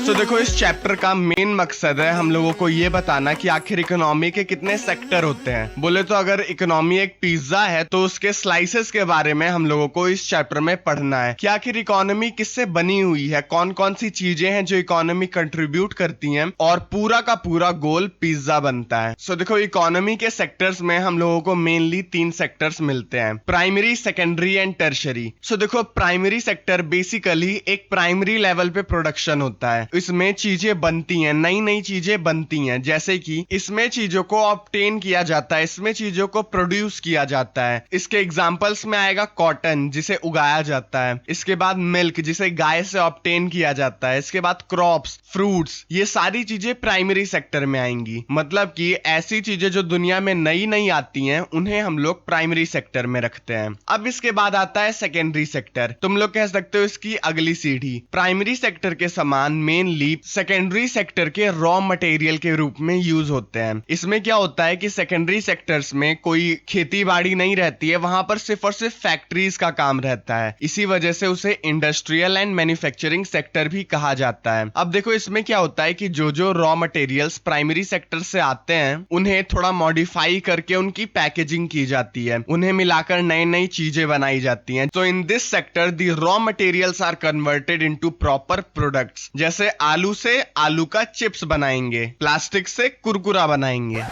सो देखो, इस चैप्टर का मेन मकसद है हम लोगों को ये बताना कि आखिर इकोनॉमी के कितने सेक्टर होते हैं। बोले तो अगर इकोनॉमी एक पिज्जा है तो उसके स्लाइसेस के बारे में हम लोगों को इस चैप्टर में पढ़ना है कि आखिर इकोनॉमी किससे बनी हुई है, कौन कौन सी चीजें हैं जो इकोनॉमी कंट्रीब्यूट करती हैं, और पूरा का पूरा गोल पिज्जा बनता है। सो देखो, इकोनॉमी के सेक्टर्स में हम लोगों को मेनली 3 सेक्टर्स मिलते हैं, प्राइमरी, सेकेंडरी एंड टर्शरी। सो देखो, प्राइमरी सेक्टर बेसिकली एक प्राइमरी लेवल पे प्रोडक्शन होता है। इसमें चीजें बनती हैं, नई नई चीजें बनती हैं, जैसे कि इसमें चीजों को ऑब्टेन किया जाता है, इसमें चीजों को प्रोड्यूस किया जाता है। इसके एग्जांपल्स में आएगा कॉटन, जिसे उगाया जाता है। इसके बाद मिल्क, जिसे गाय से ऑब्टेन किया जाता है। इसके बाद क्रॉप्स, फ्रूट्स, ये सारी चीजें प्राइमरी सेक्टर में आएंगी। मतलब कि ऐसी चीजें जो दुनिया में नई नई आती हैं उन्हें हम लोग प्राइमरी सेक्टर में रखते हैं। अब इसके बाद आता है सेकेंडरी सेक्टर। तुम लोग कह सकते हो इसकी अगली सीढ़ी। प्राइमरी सेक्टर के समान मेनली सेकेंडरी सेक्टर के रॉ मटेरियल के रूप में यूज होते हैं। इसमें क्या होता है कि सेकेंडरी सेक्टर्स में कोई खेती बाड़ी नहीं रहती है, वहां पर सिर्फ और सिर्फ फैक्ट्रीज का काम रहता है। इसी वजह से उसे इंडस्ट्रियल एंड मैन्युफैक्चरिंग सेक्टर भी कहा जाता है। अब देखो, इसमें क्या होता है कि जो जो रॉ मटेरियल्स प्राइमरी सेक्टर से आते हैं उन्हें थोड़ा मॉडिफाई करके उनकी पैकेजिंग की जाती है, उन्हें मिलाकर नई नई चीजें बनाई जाती हैं। तो in this sector the raw materials are converted into proper products. जैसे आलू से आलू का चिप्स बनाएंगे, प्लास्टिक से कुरकुरा बनाएंगे।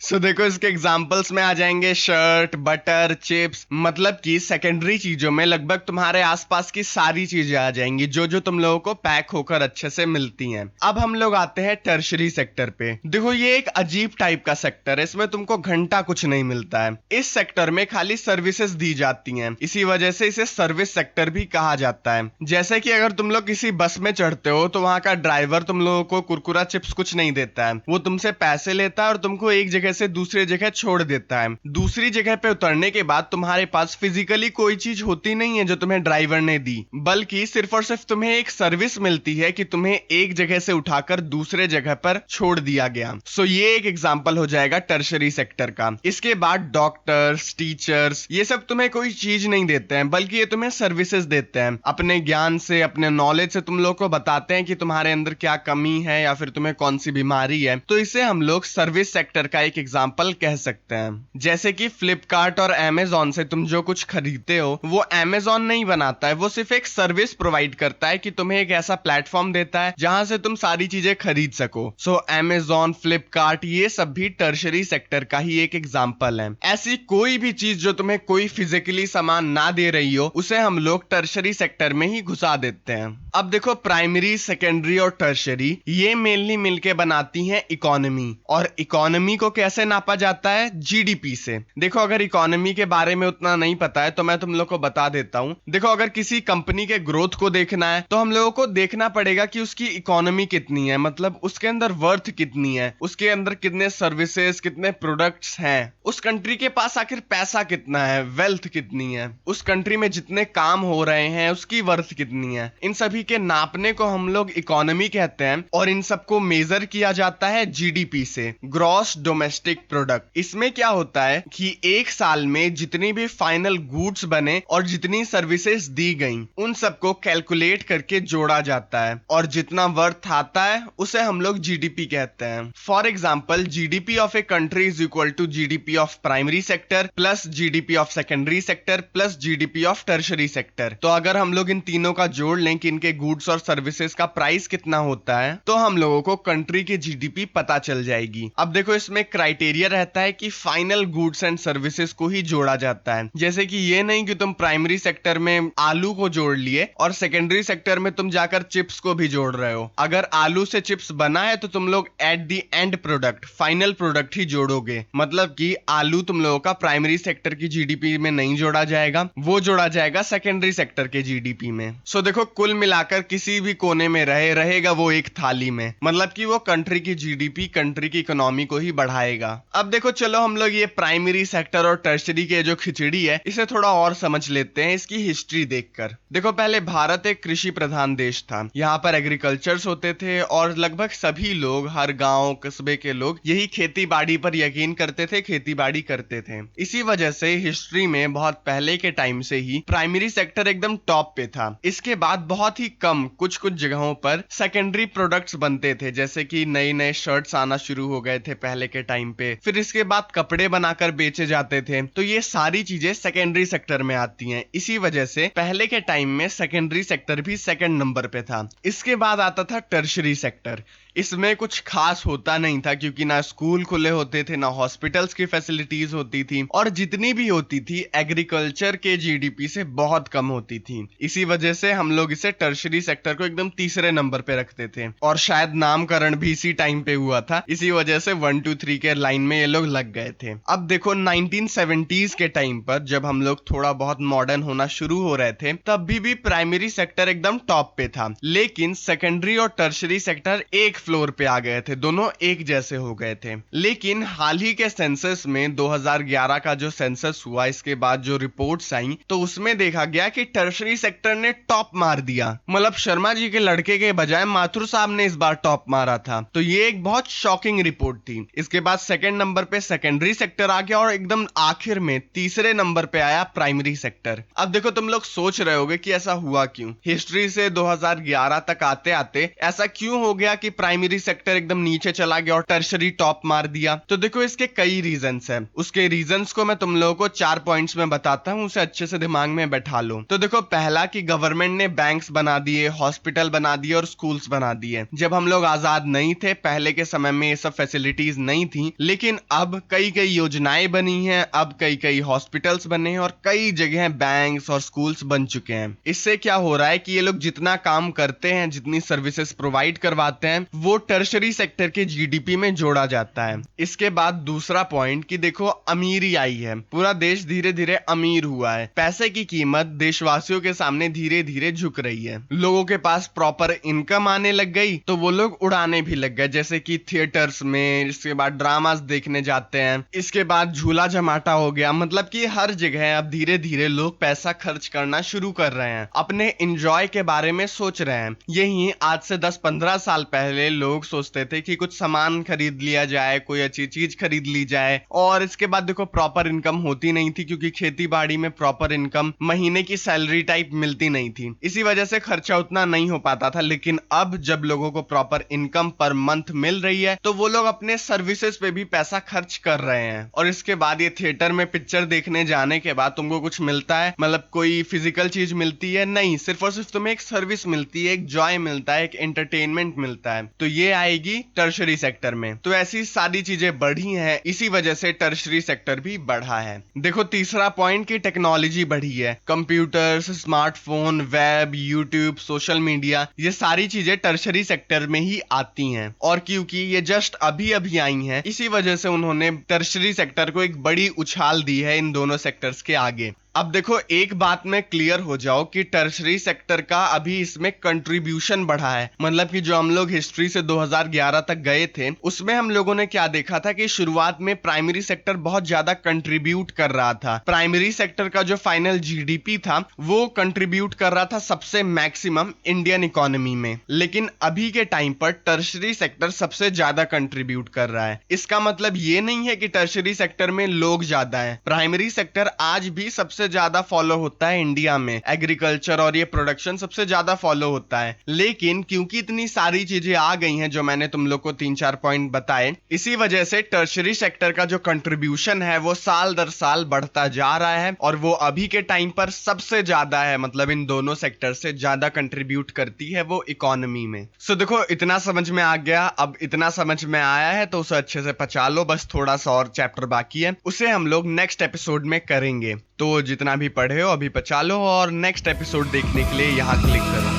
सो देखो, इसके एग्जांपल्स में आ जाएंगे शर्ट, बटर, चिप्स। मतलब कि सेकेंडरी चीजों में लगभग तुम्हारे आसपास की सारी चीजें आ जाएंगी जो जो तुम लोगों को पैक होकर अच्छे से मिलती हैं। अब हम लोग आते हैं टर्शरी सेक्टर पे। देखो, ये एक अजीब टाइप का सेक्टर है, इसमें तुमको घंटा कुछ नहीं मिलता है। इस सेक्टर में खाली सर्विसेज दी जाती हैं, इसी वजह से इसे सर्विस सेक्टर भी कहा जाता है। जैसे कि अगर तुम लोग किसी बस में चढ़ते हो तो वहां का ड्राइवर तुम लोगों को कुरकुरा चिप्स कुछ नहीं देता है, वो तुमसे पैसे लेता है और तुमको एक जगह से दूसरी जगह छोड़ देता है। दूसरी जगह पे उतरने के बाद तुम्हारे पास फिजिकली कोई चीज होती नहीं है जो तुम्हें ड्राइवर ने दी, बल्कि सिर्फ और सिर्फ तुम्हें एक सर्विस मिलती है कि तुम्हें एक जगह से उठाकर दूसरे जगह पर छोड़ दिया गया। सो ये एक एग्जांपल हो जाएगा टर्शरी सेक्टर का। इसके बाद डॉक्टर्स, टीचर्स, ये सब तुम्हें कोई चीज नहीं देते हैं, बल्कि ये तुम्हें सर्विसेज देते हैं। अपने ज्ञान से, अपने नॉलेज से तुम लोग को बताते हैं कि तुम्हारे अंदर क्या कमी है या फिर तुम्हें कौन सी बीमारी है। तो इसे हम लोग सर्विस सेक्टर का एक एग्जांपल कह सकते हैं। जैसे कि फ्लिपकार्ट और अमेजॉन से तुम जो कुछ खरीदते हो वो अमेजॉन नहीं बनाता है, वो सिर्फ एक सर्विस प्रोवाइड करता है कि तुम्हें एक ऐसा प्लेटफॉर्म देता है जहां से तुम सारी चीजें खरीद सको। सो अमेजॉन, फ्लिपकार्ट, ये सब भी टर्शरी सेक्टर का ही एक एग्जांपल है। ऐसी कोई भी चीज जो तुम्हें कोई फिजिकली सामान ना दे रही हो उसे हम लोग टर्शरी सेक्टर में ही घुसा देते हैं। अब देखो, प्राइमरी, सेकेंडरी और टर्शरी ये मेनली मिलके बनाती हैं इकोनॉमी। और इकोनॉमी को कैसे नापा जाता है? जीडीपी से। देखो, अगर इकोनॉमी के बारे में उतना नहीं पता है तो मैं तुम लोग को बता देता हूं। देखो, अगर किसी कंपनी के ग्रोथ को देखना है तो हम लोगों को देखना पड़ेगा कि उसकी इकोनॉमी कितनी है, मतलब उसके अंदर वर्थ कितनी है, उसके अंदर कितने सर्विसेज, कितने प्रोडक्ट्स हैं, उस कंट्री के पास आखिर पैसा कितना है, वेल्थ कितनी है, उस कंट्री में जितने काम हो रहे हैं उसकी वर्थ कितनी है। इन सभी के नापने को हम लोग इकोनॉमी कहते हैं और इन सबको मेजर किया जाता है जीडीपी से, ग्रॉस डोमेस्टिक प्रोडक्ट। इसमें क्या होता है कि एक साल में जितनी भी फाइनल गुड्स बने और जितनी सर्विसेज दी गई उन सबको कैलकुलेट करके जोड़ा जाता है और जितना वर्थ आता है उसे हम लोग जीडीपी कहते हैं। For example, GDP of a country is equal to GDP of primary sector plus GDP of secondary sector plus GDP of tertiary sector. तो अगर हम लोग इन तीनों का जोड़ लें कि इनके गुड्स और सर्विसेज का प्राइस कितना होता है तो हम लोगों को कंट्री की जीडीपी पता चल जाएगी। अब देखो, इसमें क्राइटेरिया रहता है कि फाइनल गुड्स एंड सर्विसेज को ही जोड़ा जाता है। जैसे कि ये नहीं कि तुम प्राइमरी सेक्टर में आलू को जोड़ लिए और सेकेंडरी सेक्टर में तुम जाकर चिप्स को भी जोड़ रहे हो। अगर आलू से चिप्स बना है तो तुम लोग at the end product, final product ही जोड़ोगे। मतलब कि आलू तुम लोगों का प्राइमरी सेक्टर की जीडीपी में नहीं जोड़ा जाएगा, वो जोड़ा जाएगा सेकेंडरी सेक्टर के जीडीपी में। सो देखो, कुल मिलाकर किसी भी कोने में रहेगा वो एक थाली में, मतलब कि वो कंट्री की जीडीपी, कंट्री की इकोनॉमी को ही बढ़ाएगा। आएगा। अब देखो चलो हम लोग ये प्राइमरी सेक्टर और टर्शरी के जो खिचड़ी है इसे थोड़ा और समझ लेते हैं इसकी हिस्ट्री देखकर। देखो पहले भारत एक कृषि प्रधान देश था। यहाँ पर एग्रीकल्चर्स होते थे और लगभग सभी लोग, हर गांव कस्बे के लोग यही खेती बाड़ी पर यकीन करते थे, खेती बाड़ी करते थे। इसी वजह से हिस्ट्री में बहुत पहले के टाइम से ही प्राइमरी सेक्टर एकदम टॉप पे था। इसके बाद बहुत ही कम कुछ कुछ जगहों पर सेकेंडरी प्रोडक्ट्स बनते थे, जैसे कि नए नए शर्ट्स आना शुरू हो गए थे पहले के टाइम पे। फिर इसके बाद कपड़े बनाकर बेचे जाते थे। तो ये सारी चीजें सेकेंडरी सेक्टर में आती हैं। इसी वजह से पहले के टाइम में सेकेंडरी सेक्टर भी सेकंड नंबर पे था। इसके बाद आता था टर्शरी सेक्टर। इसमें कुछ खास होता नहीं था क्योंकि ना स्कूल खुले होते थे, ना हॉस्पिटल्स की फैसिलिटीज होती थी, और जितनी भी होती थी एग्रीकल्चर के जीडीपी से बहुत कम होती थी। इसी वजह से हम लोग इसे टर्शरी सेक्टर को एकदम तीसरे नंबर पे रखते थे, और शायद नामकरण भी इसी टाइम पे हुआ था। इसी वजह से 1 2 3 के लाइन में ये लोग लग गए थे। अब देखो 1970s के टाइम पर जब हम लोग थोड़ा बहुत मॉडर्न होना शुरू हो रहे थे, तब भी प्राइमरी सेक्टर एकदम टॉप पे था, लेकिन सेकेंडरी और टर्शरी सेक्टर एक फ्लोर पे आ गए थे, दोनों एक जैसे हो गए थे। लेकिन हाल ही के सेंसस में 2011 का जो सेंसस हुआ, इसके बाद जो रिपोर्ट्स आई, तो उसमें देखा गया कि टर्शरी सेक्टर ने टॉप मार दिया। मतलब शर्मा जी के लड़के के बजाय माथुर साहब ने इस बार टॉप मारा था। तो ये एक बहुत शॉकिंग रिपोर्ट थी। इसके बाद सेकंड नंबर पे सेकेंडरी सेक्टर आ गया और एकदम आखिर में तीसरे नंबर पे आया प्राइमरी सेक्टर। अब देखो तुम लोग सोच रहे होगे कि ऐसा हुआ क्यों। हिस्ट्री से 2011 तक आते आते ऐसा क्यों हो गया कि प्राइमरी सेक्टर एकदम नीचे चला गया और टर्शरी टॉप मार दिया। तो देखो इसके कई रीजंस हैं। उसके रीजंस को मैं तुम लोगों को 4 पॉइंट्स में बताता हूं, उसे अच्छे से दिमाग में बैठा लो। तो देखो पहला कि गवर्नमेंट ने बैंक्स बना दिए, हॉस्पिटल बना दिए और स्कूल्स बना दिए। जब हम लोग आजाद नहीं थे, पहले के समय में ये सब फैसिलिटीज नहीं थी, लेकिन अब कई कई योजनाएं बनी हैं, अब कई कई हॉस्पिटल्स बने हैं और कई जगह बैंक्स और स्कूल्स बन चुके हैं। इससे क्या हो रहा है कि ये लोग जितना काम करते हैं, जितनी सर्विसेज प्रोवाइड करवाते हैं, वो टर्शरी सेक्टर के जीडीपी में जोड़ा जाता है। इसके बाद दूसरा पॉइंट कि देखो अमीरी आई है, पूरा देश धीरे धीरे अमीर हुआ है। पैसे की कीमत देशवासियों के सामने धीरे धीरे झुक रही है। लोगों के पास प्रॉपर इनकम आने लग गई तो वो लोग उड़ाने भी लग गए, जैसे कि थिएटर्स में, इसके बाद ड्रामास देखने जाते हैं, इसके बाद झूला झमाटा हो गया। मतलब कि हर जगह अब धीरे धीरे लोग पैसा खर्च करना शुरू कर रहे हैं, अपने एंजॉय के बारे में सोच रहे हैं। यही आज से 10-15 साल पहले लोग सोचते थे कि कुछ सामान खरीद लिया जाए, कोई अच्छी चीज खरीद ली जाए, और इसके बाद देखो प्रॉपर इनकम होती नहीं थी क्योंकि खेती बाड़ी में प्रॉपर इनकम महीने की सैलरी टाइप मिलती नहीं थी। इसी वजह से खर्चा उतना नहीं हो पाता था। लेकिन अब जब लोगों को प्रॉपर इनकम पर मंथ मिल रही है तो वो लोग अपने सर्विसेज पे भी पैसा खर्च कर रहे हैं। और इसके बाद ये थिएटर में पिक्चर देखने जाने के बाद तुमको कुछ मिलता है, मतलब कोई फिजिकल चीज मिलती है? नहीं, सिर्फ और सिर्फ तुम्हें एक सर्विस मिलती है, एक जॉय मिलता है, एक एंटरटेनमेंट मिलता है। तो ये आएगी टर्शरी सेक्टर में। तो ऐसी सारी चीजें बढ़ी हैं, इसी वजह से टर्शरी सेक्टर भी बढ़ा है। देखो तीसरा पॉइंट की टेक्नोलॉजी बढ़ी है। Computers, smartphone, web, YouTube, social media, ये सारी चीजें टर्शरी सेक्टर में ही आती हैं। और क्योंकि ये जस्ट अभी अभी आई हैं, इसी वजह से उन्होंने टर्शरी सेक्टर को एक बड़ी उछाल दी है इन दोनों सेक्टर्स के आगे। अब देखो एक बात में क्लियर हो जाओ कि टर्शरी सेक्टर का अभी इसमें कंट्रीब्यूशन बढ़ा है। मतलब कि जो हम लोग हिस्ट्री से 2011 तक गए थे, उसमें हम लोगों ने क्या देखा था कि शुरुआत में प्राइमरी सेक्टर बहुत ज्यादा कंट्रीब्यूट कर रहा था। प्राइमरी सेक्टर का जो फाइनल जीडीपी था वो कंट्रीब्यूट कर रहा था सबसे मैक्सिमम इंडियन इकोनॉमी में। लेकिन अभी के टाइम पर टर्शरी सेक्टर सबसे ज्यादा कंट्रीब्यूट कर रहा है। इसका मतलब ये नहीं है कि टर्शरी सेक्टर में लोग ज्यादा है। प्राइमरी सेक्टर आज भी सबसे ज्यादा फॉलो होता है इंडिया में। एग्रीकल्चर और ये प्रोडक्शन सबसे ज्यादा फॉलो होता है। लेकिन क्योंकि इतनी सारी चीजें आ गई हैं जो मैंने तुम लोग को 3-4 पॉइंट बताए, इसी वजह से टर्शरी सेक्टर का जो कंट्रीब्यूशन है वो साल दर साल बढ़ता जा रहा है और वो अभी के टाइम पर सबसे ज्यादा है। मतलब इन दोनों सेक्टर से ज्यादा कंट्रीब्यूट करती है वो इकोनॉमी में। सो देखो इतना समझ में आ गया। अब इतना समझ में आया है तो उसे अच्छे से पचा लो। बस थोड़ा सा और चैप्टर बाकी है, उसे हम लोग नेक्स्ट एपिसोड में करेंगे। तो जितना भी पढ़े हो अभी पचा लो और नेक्स्ट एपिसोड देखने के लिए यहाँ क्लिक करो।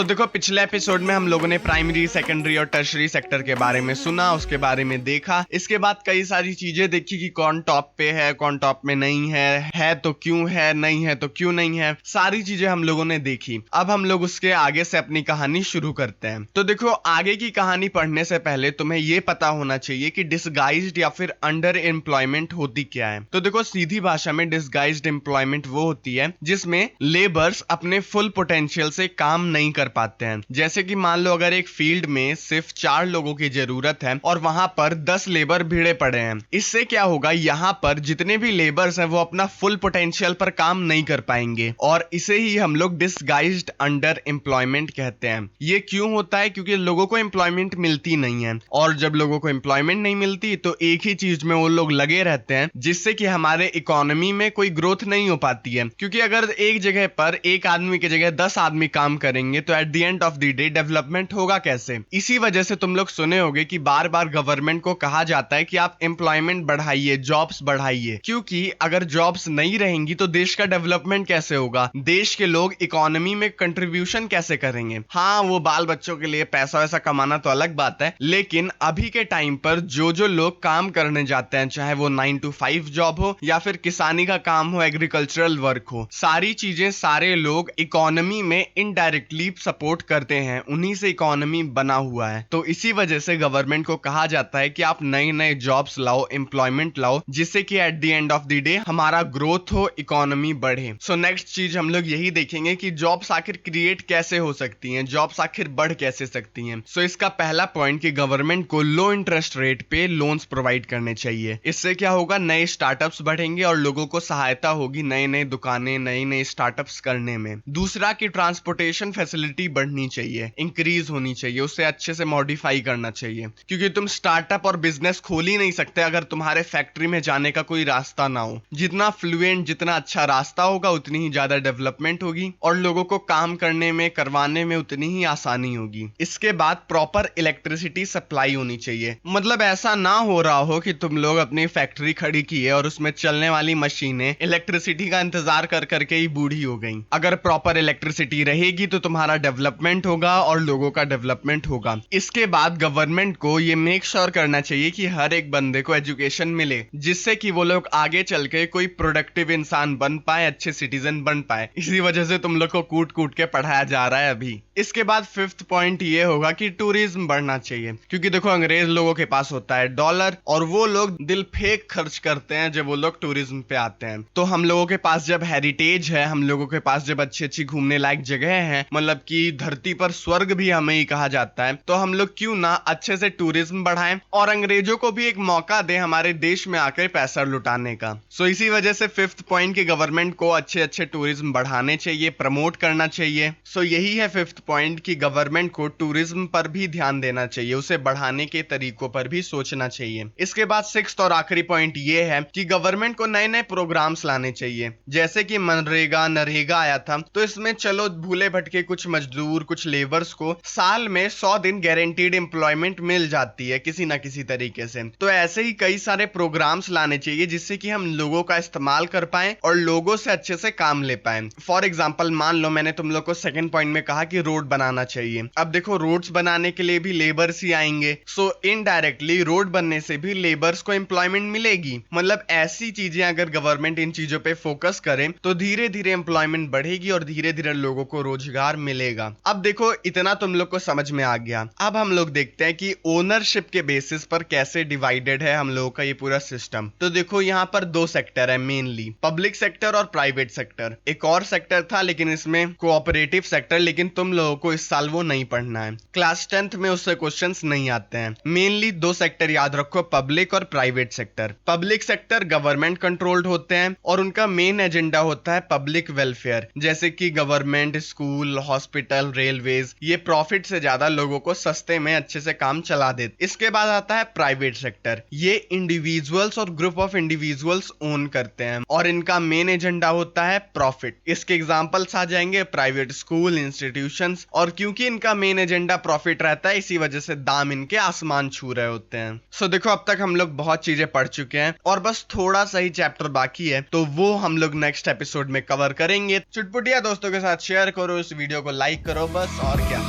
सो देखो पिछले एपिसोड में हम लोगों ने प्राइमरी, सेकेंडरी और टर्शरी सेक्टर के बारे में सुना, उसके बारे में देखा। इसके बाद कई सारी चीजें देखी कि कौन टॉप पे है, कौन टॉप में नहीं है तो क्यों है, नहीं है तो क्यों नहीं है। सारी चीजें हम लोगों ने देखी। अब हम लोग उसके आगे से अपनी कहानी शुरू करते हैं। तो देखो आगे की कहानी पढ़ने से पहले तुम्हें यह पता होना चाहिए कि डिसगाइज्ड या फिर अंडर एम्प्लॉयमेंट होती क्या है। तो देखो सीधी भाषा में डिसगाइज्ड एम्प्लॉयमेंट वो होती है जिसमें लेबर्स अपने फुल पोटेंशियल से काम नहीं कर पाते हैं। जैसे कि मान लो अगर एक फील्ड में सिर्फ 4 लोगों की जरूरत है और वहां पर 10 लेबर भिड़े पड़े हैं। इससे क्या होगा, यहाँ पर जितने भी लेबर्स हैं वो अपना फुल पोटेंशियल पर काम नहीं कर पाएंगे और इसे ही हम लोग डिसगाइज्ड अंडर एम्प्लॉयमेंट कहते हैं। ये क्यों होता है? क्योंकि लोगों को एम्प्लॉयमेंट मिलती नहीं है और जब लोगों को एम्प्लॉयमेंट नहीं मिलती तो एक ही चीज में वो लोग लगे रहते हैं, जिससे कि हमारे इकोनॉमी में कोई ग्रोथ नहीं हो पाती है। क्योंकि अगर एक जगह पर एक आदमी की जगह 10 आदमी काम करेंगे तो eight the end of the day development होगा कैसे? इसी वजह से तुम लोग सुने होंगे कि बार बार गवर्नमेंट को कहा जाता है कि आप एम्प्लॉयमेंट बढ़ाइए, जॉब्स बढ़ाइए, क्योंकि अगर जॉब्स नहीं रहेंगी तो देश का डेवलपमेंट कैसे होगा, देश के लोग इकोनॉमी में कंट्रीब्यूशन कैसे करेंगे। हाँ, वो बाल बच्चों के लिए पैसा वैसा कमाना तो अलग बात है, लेकिन अभी के टाइम पर जो लोग काम करने जाते हैं, चाहे वो 9 to 5 जॉब हो या फिर किसानी का काम हो, एग्रीकल्चरल वर्क हो, सारी चीजें सारे लोग इकोनॉमी में इनडायरेक्टली सपोर्ट करते हैं। उन्हीं से इकोनॉमी बना हुआ है। तो इसी वजह से गवर्नमेंट को कहा जाता है कि आप नए नए जॉब्स लाओ, एम्प्लॉयमेंट लाओ, जिससे कि eight the end of the day हमारा ग्रोथ हो, इकोनॉमी बढ़े। सो नेक्स्ट चीज हम लोग यही देखेंगे कि जॉब्स आखिर क्रिएट कैसे हो सकती हैं, जॉब्स आखिर बढ़ कैसे सकती हैं। सो इसका पहला पॉइंट कि गवर्नमेंट को लो इंटरेस्ट रेट पे लोन्स प्रोवाइड करने चाहिए। इससे क्या होगा, नए स्टार्टअप्स बढ़ेंगे और लोगों को सहायता होगी नए नए दुकानें, नए नए स्टार्टअप्स करने में। दूसरा कि ट्रांसपोर्टेशन फैसिलिटी बढ़नी चाहिए, इंक्रीज होनी चाहिए, उसे अच्छे से मॉडिफाई करना चाहिए। क्योंकि तुम स्टार्टअप और बिजनेस खोल ही नहीं सकते अगर तुम्हारे फैक्ट्री में जाने का कोई रास्ता ना हो। जितना फ्लुएंट, जितना अच्छा रास्ता होगा उतनी ही ज्यादा डेवलपमेंट होगी और लोगों को काम करने में, करवाने में उतनी ही आसानी होगी। इसके बाद प्रॉपर इलेक्ट्रिसिटी सप्लाई होनी चाहिए। मतलब ऐसा ना हो रहा हो कि तुम लोग अपनी फैक्ट्री खड़ी की है और उसमें चलने वाली मशीनें इलेक्ट्रिसिटी का इंतजार कर करके ही बूढ़ी हो गई। अगर प्रॉपर इलेक्ट्रिसिटी रहेगी तो तुम्हारा डेवलपमेंट होगा और लोगों का डेवलपमेंट होगा। इसके बाद गवर्नमेंट को ये मेक श्योर करना चाहिए कि हर एक बंदे को एजुकेशन मिले, जिससे कि वो लोग आगे चल के कोई प्रोडक्टिव इंसान बन पाए, अच्छे सिटीजन बन पाए। इसी वजह से तुम लोग को कूट कूट के पढ़ाया जा रहा है अभी। इसके बाद फिफ्थ पॉइंट ये होगा कि टूरिज्म बढ़ना चाहिए। क्योंकि देखो अंग्रेज लोगों के पास होता है डॉलर और वो लोग दिल फेंक खर्च करते हैं जब वो लोग टूरिज्म पे आते हैं। तो हम लोगों के पास जब हेरिटेज है, हम लोगों के पास जब अच्छी अच्छी घूमने लायक जगह है, मतलब कि धरती पर स्वर्ग भी हमें ही कहा जाता है, तो हम लोग क्यों ना अच्छे से टूरिज्म बढ़ाएं और अंग्रेजों को भी एक मौका दे हमारे देश में आकर पैसा लुटाने का। सो इसी वजह से फिफ्थ पॉइंट की गवर्नमेंट को अच्छे अच्छे टूरिज्म बढ़ाने चाहिए, प्रमोट करना चाहिए। सो यही है फिफ्थ पॉइंट कि गवर्नमेंट को टूरिज्म पर भी ध्यान देना चाहिए, उसे बढ़ाने के तरीकों पर भी सोचना चाहिए। इसके बाद सिक्स्थ और आखिरी पॉइंट ये है कि गवर्नमेंट को नए नए प्रोग्राम्स लाने चाहिए। जैसे कि मनरेगा, नरेगा आया था, तो इसमें चलो भूले भटके कुछ मजदूर, कुछ लेबर्स को साल में 100 दिन गारंटीड एम्प्लॉयमेंट मिल जाती है किसी ना किसी तरीके से। तो ऐसे ही कई सारे प्रोग्राम्स लाने चाहिए जिससे कि हम लोगों का इस्तेमाल कर पाए और लोगों से अच्छे से काम ले पाए। फॉर एग्जाम्पल मान लो मैंने तुम लोग को सेकंड पॉइंट में कहा कि रोड बनाना चाहिए। अब देखो रोड्स बनाने के लिए भी लेबर्स ही आएंगे, सो इनडायरेक्टली रोड बनने से भी लेबर्स को एम्प्लॉयमेंट मिलेगी। मतलब ऐसी चीजें अगर गवर्नमेंट इन चीजों पे फोकस करे तो धीरे धीरे एम्प्लॉयमेंट बढ़ेगी और धीरे धीरे लोगों को रोजगार मिलेगा। अब देखो इतना तुम लोग को समझ में आ गया। अब हम लोग देखते हैं कि ओनरशिप के बेसिस पर कैसे डिवाइडेड है हम लोगों का ये पूरा सिस्टम। तो देखो यहाँ पर 2 सेक्टर है मेनली, पब्लिक सेक्टर और प्राइवेट सेक्टर। एक और सेक्टर था लेकिन इसमें कोऑपरेटिव सेक्टर, लेकिन तुम लोगों को इस साल वो नहीं पढ़ना है, क्लास 10th में उससे क्वेश्चंस नहीं आते हैं। मेनली 2 सेक्टर याद रखो, पब्लिक और private sector. Public sector government controlled होते हैं और उनका मेन एजेंडा होता है पब्लिक वेलफेयर, जैसे कि गवर्नमेंट, स्कूल, हॉस्पिटल, रेलवेज, ये प्रॉफिट से ज्यादा लोगों को सस्ते में अच्छे से काम चला देते। इसके बाद आता है प्राइवेट सेक्टर। ये इंडिविजुअल्स और ग्रुप ऑफ इंडिविजुअल्स ओन करते हैं और इनका मेन एजेंडा होता है प्रॉफिट। इसके एग्जांपल्स आ जाएंगे प्राइवेट स्कूल, इंस्टीट्यूशंस, और क्योंकि इनका मेन एजेंडा प्रॉफिट रहता है इसी वजह से दाम इनके आसमान छू रहे होते हैं। सो देखो अब तक हम लोग बहुत चीजें पढ़ चुके हैं और बस थोड़ा सा ही चैप्टर बाकी है, तो वो हम लोग नेक्स्ट एपिसोड में कवर करेंगे। चुटपुटिया दोस्तों के साथ शेयर करो, इस वीडियो को लाइक लाइक करो बस, और क्या।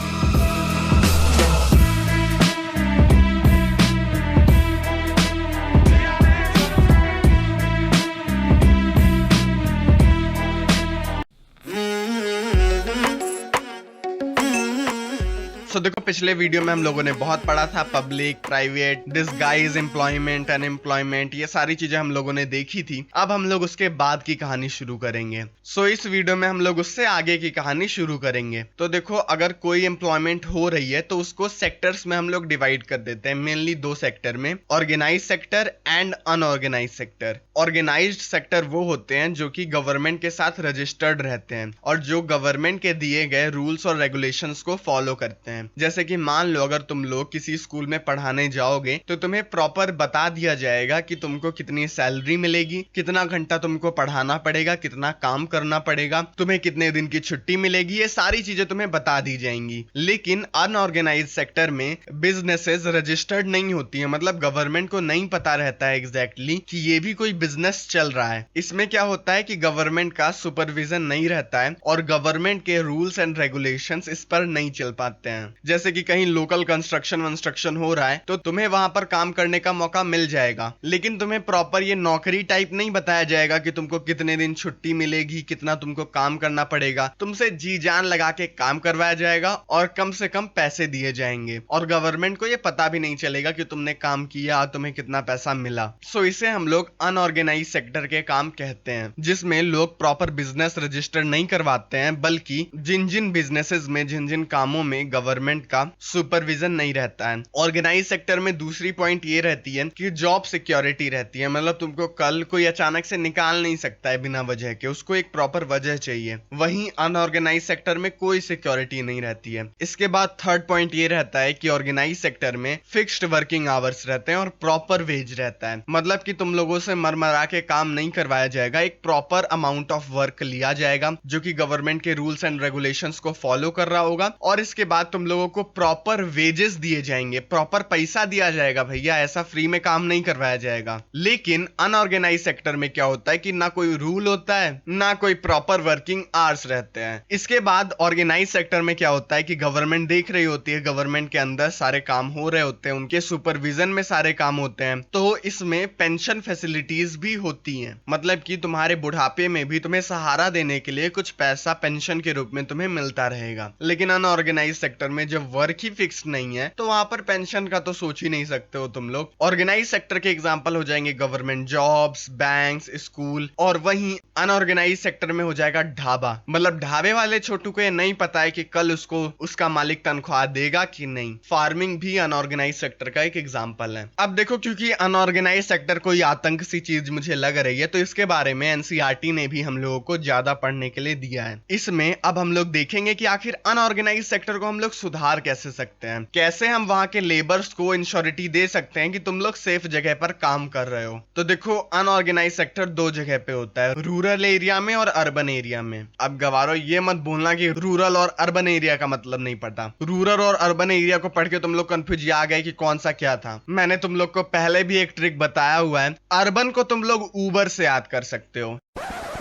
देखो पिछले वीडियो में हम लोगों ने बहुत पढ़ा था public, private, disguise, employment, unemployment, ये सारी चीजें हम लोगों ने देखी थी। अब हम लोग उसके बाद की कहानी शुरू करेंगे। इस वीडियो में हम लोग उससे आगे की कहानी शुरू करेंगे। तो देखो, अगर कोई एम्प्लॉयमेंट हो रही है तो उसको सेक्टर्स में हम लोग डिवाइड कर देते हैं, मेनली 2 सेक्टर में, organise sector and unorganise sector. Organised sector वो होते हैं जो कि गवर्नमेंट के साथ रजिस्टर्ड रहते हैं और जो गवर्नमेंट के दिए गए रूल्स और रेगुलेशंस को फॉलो करते हैं। जैसे कि मान लो अगर तुम लोग किसी स्कूल में पढ़ाने जाओगे तो तुम्हें प्रॉपर बता दिया जाएगा कि तुमको कितनी सैलरी मिलेगी, कितना घंटा तुमको पढ़ाना पड़ेगा, कितना काम करना पड़ेगा, तुम्हें कितने दिन की छुट्टी मिलेगी, ये सारी चीजें तुम्हें बता दी जाएंगी। लेकिन अनऑर्गेनाइज सेक्टर में बिजनेसेस रजिस्टर्ड नहीं होती है, मतलब गवर्नमेंट को नहीं पता रहता है एग्जैक्टली कि ये भी कोई बिजनेस चल रहा है। इसमें क्या होता है कि गवर्नमेंट का सुपरविजन नहीं रहता है और गवर्नमेंट के रूल्स एंड रेगुलेशंस इस पर नहीं चल पाते हैं। जैसे कि कहीं लोकल कंस्ट्रक्शन हो रहा है तो तुम्हें वहां पर काम करने का मौका मिल जाएगा, लेकिन तुम्हें प्रॉपर ये नौकरी टाइप नहीं बताया जाएगा कि तुमको कितने दिन छुट्टी मिलेगी, कितना तुमको काम करना पड़ेगा। तुमसे जी जान लगा के काम करवाया जाएगा और कम से कम पैसे दिए जाएंगे और गवर्नमेंट को ये पता भी नहीं चलेगा कि तुमने काम किया, तुम्हें कितना पैसा मिला। इसे हम लोग अनऑर्गेनाइज सेक्टर के काम कहते हैं, जिसमें लोग प्रॉपर बिजनेस रजिस्टर नहीं करवाते हैं, बल्कि जिन जिन बिजनेसेस में, जिन जिन कामों में गवर्नमेंट का सुपरविजन नहीं रहता है। ऑर्गेनाइज सेक्टर में दूसरी पॉइंट ये रहती है कि जॉब सिक्योरिटी रहती है, मतलब तुमको कल कोई अचानक से निकाल नहीं सकता है बिना वजह के, उसको एक प्रॉपर वजह चाहिए। वहीं अनऑर्गेनाइज सेक्टर में कोई सिक्योरिटी नहीं रहती है। इसके बाद थर्ड पॉइंट ये रहता है कि ऑर्गेनाइज सेक्टर में फिक्स्ड वर्किंग आवर्स रहते हैं और प्रॉपर वेज रहता है, मतलब कि तुम लोगों से मरमरा के काम नहीं करवाया जाएगा, एक प्रॉपर अमाउंट ऑफ वर्क लिया जाएगा जो कि गवर्नमेंट के रूल्स एंड रेगुलेशंस को फॉलो कर रहा होगा और इसके बाद तुम लोगों को प्रॉपर वेजेस दिए जाएंगे, प्रॉपर पैसा दिया जाएगा भैया, ऐसा फ्री में काम नहीं करवाया जाएगा। लेकिन अनऑर्गेनाइज सेक्टर में क्या होता है कि ना कोई रूल होता है, ना कोई प्रॉपर वर्किंग आवर्स रहते हैं। इसके बाद ऑर्गेनाइज सेक्टर में क्या होता है कि गवर्नमेंट देख रही होती है, गवर्नमेंट के अंदर सारे काम हो रहे होते हैं, उनके सुपरविजन में सारे काम होते हैं, तो इसमें पेंशन फैसिलिटीज भी होती हैं, मतलब कि तुम्हारे बुढ़ापे में भी तुम्हें सहारा देने के लिए कुछ पैसा पेंशन के रूप में तुम्हें मिलता रहेगा। लेकिन अनऑर्गेनाइज सेक्टर में जब वर्क ही फिक्स नहीं है तो वहां पर पेंशन का तो सोच ही नहीं सकते हो तुम लोग। ऑर्गेनाइज सेक्टर के एग्जांपल हो जाएंगे गवर्नमेंट जॉब्स, बैंक्स, स्कूल, और वहीं अनऑर्गेनाइज सेक्टर में हो जाएगा ढाबा, मतलब ढाबे वाले छोटू को ये नहीं पता है कि कल उसको उसका मालिक तनख्वाह देगा कि नहीं। फार्मिंग भी अनऑर्गेनाइज सेक्टर का एक एग्जांपल है। अब देखो, क्योंकि अनऑर्गेनाइज सेक्टर कोई आतंक सी चीज मुझे लग रही है तो इसके बारे में एनसीईआरटी ने भी हम लोगों को ज्यादा पढ़ने के लिए दिया है। इसमें अब हम लोग देखेंगे कि आखिर अनऑर्गेनाइज सेक्टर को हम लोग सुधार कैसे सकते हैं, कैसे हम वहां के लेबर्स को इंश्योरिटी दे सकते हैं कि तुम लोग सेफ जगह पर काम कर रहे हो। तो देखो, अनऑर्गेनाइज सेक्टर 2 जगह पे होता है, रूरल एरिया में और अर्बन एरिया में। अब गवारो ये मत बोलना कि रूरल और अर्बन एरिया का मतलब नहीं पता। रूरल और अर्बन एरिया को पढ़ के तुम लोग कंफ्यूज आ गए कि कौन सा क्या था। मैंने तुम लोग को पहले भी एक ट्रिक बताया हुआ है, अर्बन को तुम लोग ऊबर से याद कर सकते हो।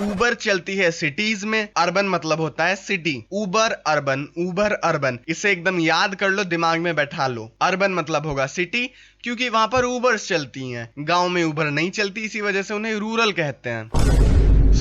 ऊबर चलती है सिटीज में, अर्बन मतलब होता है सिटी। ऊबर अर्बन, इसे एकदम याद कर लो, दिमाग में बैठा लो। अर्बन मतलब होगा सिटी, क्योंकि वहां पर ऊबर्स चलती हैं, गांव में ऊबर नहीं चलती, इसी वजह से उन्हें रूरल कहते हैं।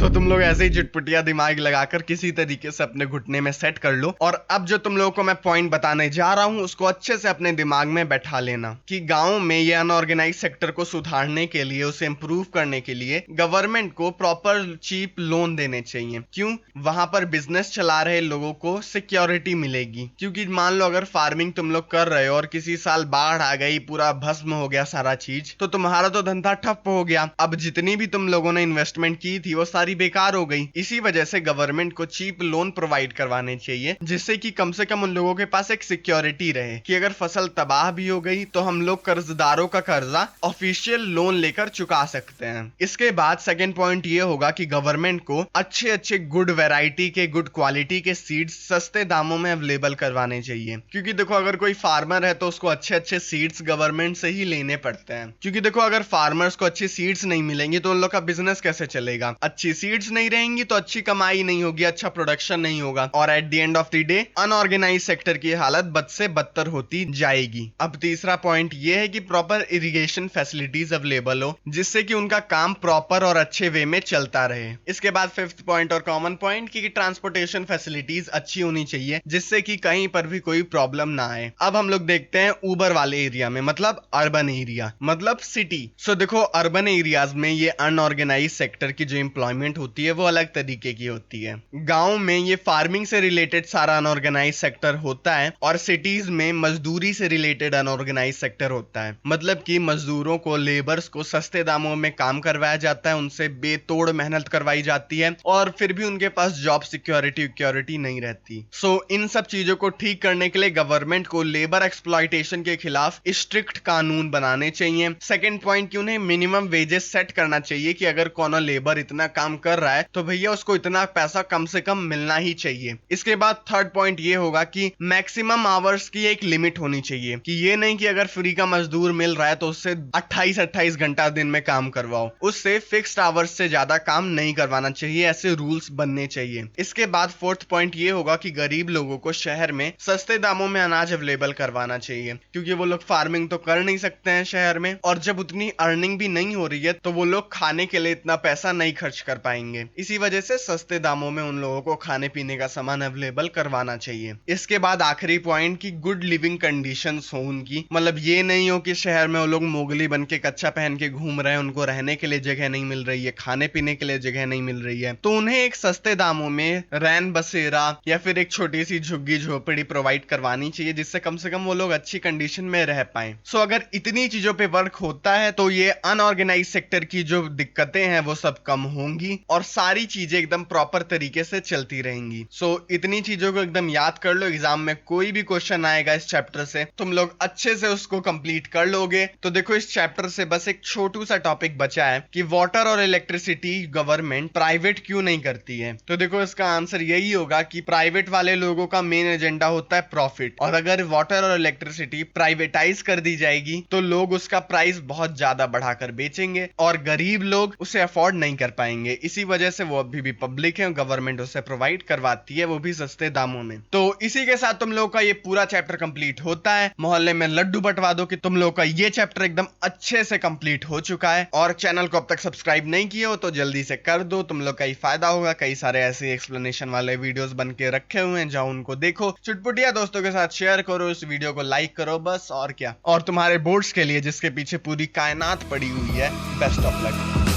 तुम लोग ऐसे ही चुटपुटिया दिमाग लगाकर किसी तरीके से अपने घुटने में सेट कर लो। और अब जो तुम लोगों को मैं पॉइंट बताने जा रहा हूं उसको अच्छे से अपने दिमाग में बैठा लेना कि गांव में ये अनऑर्गेनाइज सेक्टर को सुधारने के लिए, उसे इंप्रूव करने के लिए गवर्नमेंट को प्रॉपर चीप लोन देने चाहिए। क्यों? वहां पर बिजनेस चला रहे लोगों को सिक्योरिटी मिलेगी। क्योंकि मान लो अगर फार्मिंग तुम लोग कर रहे हो और किसी साल बाढ़ आ गई, पूरा भस्म हो गया सारा चीज, तो तुम्हारा तो धंधा ठप हो गया। अब जितनी भी तुम लोगों ने इन्वेस्टमेंट की थी वो सारी बेकार हो गई। इसी वजह से गवर्नमेंट को चीप लोन प्रोवाइड करवाने चाहिए, जिससे कि कम से कम उन लोगों के पास एक सिक्योरिटी रहे कि अगर फसल तबाह भी हो गई तो हम लोग कर्जदारों का कर्जा ऑफिशियल लोन लेकर चुका सकते हैं। इसके बाद सेकंड पॉइंट ये होगा कि गवर्नमेंट को अच्छे अच्छे गुड वैरायटी के, गुड क्वालिटी के सीड्स सस्ते दामों में अवेलेबल करवाने चाहिए। क्योंकि देखो, अगर कोई फार्मर है तो उसको अच्छे अच्छे सीड्स गवर्नमेंट से ही लेने पड़ते हैं। क्योंकि देखो, अगर फार्मर्स को अच्छी सीड्स नहीं मिलेंगी तो उन लोग का बिजनेस कैसे चलेगा। अच्छी अच्छी सीड्स नहीं रहेंगी तो अच्छी कमाई नहीं होगी, अच्छा प्रोडक्शन नहीं होगा, और at the end of the day unorganise sector की हालत बद से बदतर होती जाएगी। अब तीसरा पॉइंट ये है कि प्रॉपर इरिगेशन फैसिलिटीज अवेलेबल हो, जिससे कि उनका काम प्रॉपर और अच्छे वे में चलता रहे। इसके बाद फिफ्थ पॉइंट और कॉमन पॉइंट की ट्रांसपोर्टेशन फैसिलिटीज अच्छी होनी चाहिए, जिससे कि कहीं पर भी कोई प्रॉब्लम ना आए। अब हम लोग देखते हैं ऊबर वाले एरिया में, मतलब अर्बन एरिया, मतलब सिटी। सो देखो, अर्बन एरियाज में ये अनऑर्गेनाइज सेक्टर की जो एम्प्लॉयमेंट होती है वो अलग तरीके की होती है। गांव में ये फार्मिंग से रिलेटेड सारा अनऑर्गेनाइज सेक्टर होता है, और सिटीज में मजदूरी से रिलेटेड अनऑर्गेनाइज सेक्टर होता है। मतलब कि मजदूरों को, लेबर्स को सस्ते दामों में काम करवाया जाता है, उनसे बेतोड़ मेहनत करवाई जाती है, और फिर भी उनके पास जॉब सिक्योरिटी नहीं रहती। सो इन सब चीजों को ठीक करने के लिए गवर्नमेंट को लेबर एक्सप्लॉयटेशन के खिलाफ स्ट्रिक्ट कानून बनाने चाहिए। सेकंड पॉइंट कि उन्हें मिनिमम वेजेस सेट करना चाहिए कि अगर कौन लेबर इतना काम कर रहा है तो भैया उसको इतना पैसा कम से कम मिलना ही चाहिए। इसके बाद थर्ड पॉइंट ये होगा कि मैक्सिमम आवर्स की एक लिमिट होनी चाहिए, कि ये नहीं कि अगर फ्री का मजदूर मिल रहा है तो उससे 28 घंटा दिन में काम करवाओ, उससे फिक्स्ड आवर्स से ज्यादा काम नहीं करवाना चाहिए। ऐसे रूल्स बनने चाहिए। इसके बाद फोर्थ पॉइंट ये होगा कि गरीब लोगों को शहर में सस्ते दामों में अनाज अवेलेबल करवाना चाहिए, क्योंकि वो लोग फार्मिंग तो कर नहीं सकते हैं शहर में, और जब उतनी अर्निंग भी नहीं हो रही है तो वो लोग खाने के लिए इतना पैसा नहीं खर्च कर पाएंगे। इसी वजह से सस्ते दामों में उन लोगों को खाने पीने का सामान अवेलेबल करवाना चाहिए। इसके बाद आखिरी पॉइंट की गुड लिविंग कंडीशंस हो उनकी, मतलब ये नहीं हो कि शहर में वो लोग मोगली बन के कच्चा पहन के घूम रहे हैं, उनको रहने के लिए जगह नहीं मिल रही है, खाने पीने के लिए जगह नहीं मिल रही है, तो उन्हें एक सस्ते दामों में रैन बसेरा या फिर एक छोटी सी झुग्गी झोपड़ी प्रोवाइड करवानी चाहिए, जिससे कम से कम वो लोग अच्छी कंडीशन में रह पाए। सो अगर इतनी चीजों पे वर्क होता है तो ये अनऑर्गेनाइज सेक्टर की जो दिक्कतें हैं वो सब कम होंगी, और सारी चीजें एकदम प्रॉपर तरीके से चलती रहेंगी। सो इतनी चीजों को एकदम याद कर लो, एग्जाम में कोई भी क्वेश्चन आएगा इस चैप्टर से तुम लोग अच्छे से उसको कंप्लीट कर लोगे। तो देखो, इस चैप्टर से बस एक छोटू सा टॉपिक बचा है कि वाटर और इलेक्ट्रिसिटी गवर्नमेंट प्राइवेट क्यों नहीं करती है। तो देखो, इसका आंसर यही होगा कि प्राइवेट वाले लोगों का मेन एजेंडा होता है प्रॉफिट, और अगर वाटर और इलेक्ट्रिसिटी प्राइवेटाइज कर दी जाएगी तो लोग उसका प्राइस बहुत ज्यादा बढ़ाकर बेचेंगे, और गरीब लोग उसे अफोर्ड नहीं कर पाएंगे। इसी वजह से वो अभी भी पब्लिक है, गवर्नमेंट उसे प्रोवाइड करवाती है, वो भी सस्ते दामों में। तो इसी के साथ तुम लोगों का ये पूरा चैप्टर कंप्लीट होता है। मोहल्ले में लड्डू बंटवा दो कि तुम लोगों का ये चैप्टर एकदम अच्छे से कंप्लीट हो चुका है। और चैनल को अब तक सब्सक्राइब नहीं किए हो तो जल्दी से कर दो, तुम लोग का ही फायदा होगा। कई सारे ऐसे एक्सप्लेनेशन वाले वीडियोस बन के रखे हुए हैं, जाओ उनको देखो, चुटपुटिया दोस्तों के साथ शेयर करो, इस वीडियो को लाइक करो, बस और क्या। और तुम्हारे बोर्ड्स के लिए जिसके पीछे पूरी कायनात पड़ी हुई है, बेस्ट ऑफ लक।